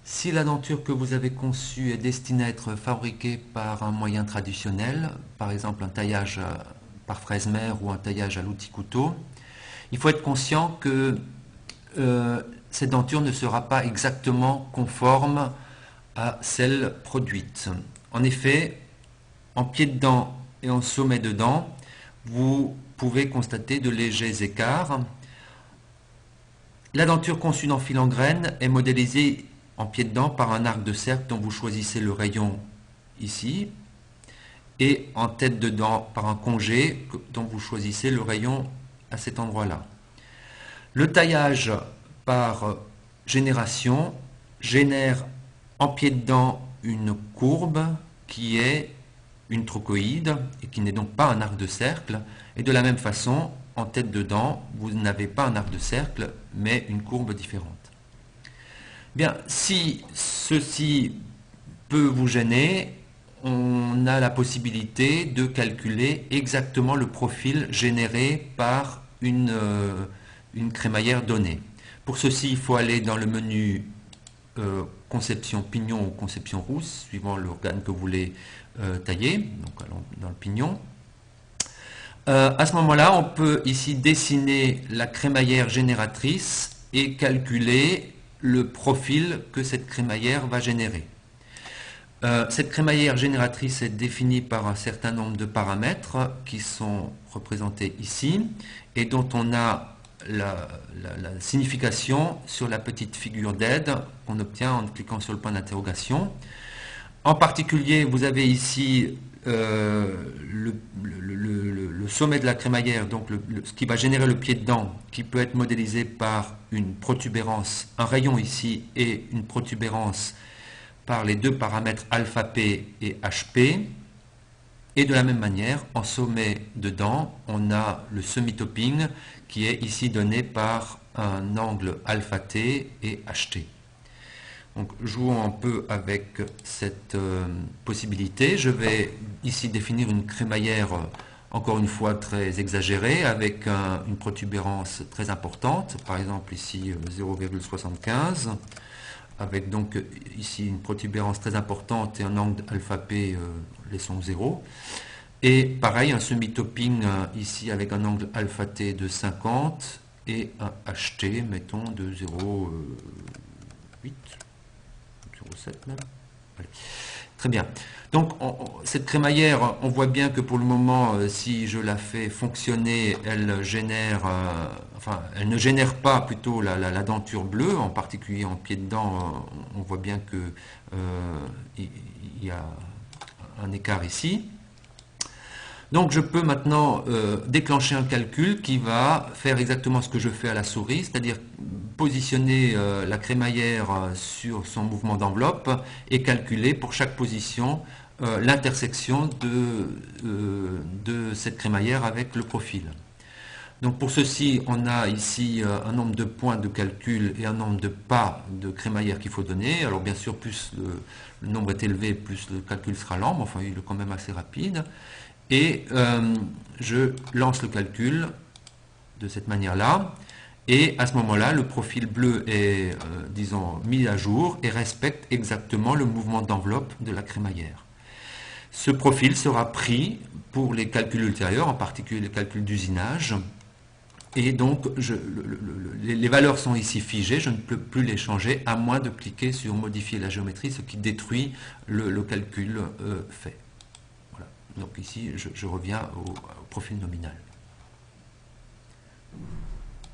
Si la denture que vous avez conçue est destinée à être fabriquée par un moyen traditionnel, par exemple un taillage par fraise-mère ou un taillage à l'outil couteau, il faut être conscient que cette denture ne sera pas exactement conforme à celle produite. En effet, en pied de dent et en sommet de dent, vous pouvez constater de légers écarts. La denture conçue dans fil en graine est modélisée en pied de dent par un arc de cercle dont vous choisissez le rayon ici, et en tête de dent par un congé dont vous choisissez le rayon à cet endroit-là. Le taillage par génération génère en pied de dent une courbe qui est une trochoïde et qui n'est donc pas un arc de cercle, et de la même façon, en tête de dent, vous n'avez pas un arc de cercle, mais une courbe différente. Bien, si ceci peut vous gêner, on a la possibilité de calculer exactement le profil généré par une crémaillère donnée. Pour ceci, il faut aller dans le menu conception pignon ou conception rousse, suivant l'organe que vous voulez tailler, donc allons dans le pignon. À ce moment-là, on peut ici dessiner la crémaillère génératrice et calculer le profil que cette crémaillère va générer. Cette crémaillère génératrice est définie par un certain nombre de paramètres qui sont représentés ici et dont on a la signification sur la petite figure d'aide qu'on obtient en cliquant sur le point d'interrogation. En particulier, vous avez ici le sommet de la crémaillère, donc ce qui va générer le pied de dent, qui peut être modélisé par une protubérance, un rayon ici, et une protubérance par les deux paramètres alpha P et HP. Et de la même manière, en sommet de dent, on a le semi-topping qui est ici donné par un angle alpha T et HT. Donc, jouons un peu avec cette possibilité. Je vais ici définir une crémaillère, encore une fois, très exagérée, avec une protubérance très importante, par exemple ici 0,75, avec donc ici une protubérance très importante et un angle alpha P, laissons 0. Et pareil, un semi-topping ici avec un angle alpha T de 50 et un HT, mettons, de 0,8. 0,7 même. Allez. Très bien. Donc cette crémaillère, on voit bien que pour le moment, si je la fais fonctionner, elle génère, elle ne génère pas plutôt la denture bleue, en particulier en pied de dent, on voit bien que il y a un écart ici. Donc je peux maintenant déclencher un calcul qui va faire exactement ce que je fais à la souris, c'est-à-dire positionner la crémaillère sur son mouvement d'enveloppe et calculer pour chaque position l'intersection de cette crémaillère avec le profil. Donc pour ceci, on a ici un nombre de points de calcul et un nombre de pas de crémaillère qu'il faut donner. Alors bien sûr, plus le nombre est élevé, plus le calcul sera lent, mais enfin il est quand même assez rapide. Et je lance le calcul de cette manière-là. Et à ce moment-là, le profil bleu est, disons, mis à jour et respecte exactement le mouvement d'enveloppe de la crémaillère. Ce profil sera pris pour les calculs ultérieurs, en particulier les calculs d'usinage. Et donc, les valeurs sont ici figées, je ne peux plus les changer, à moins de cliquer sur modifier la géométrie, ce qui détruit le calcul fait. Voilà. Donc ici, je reviens au profil nominal.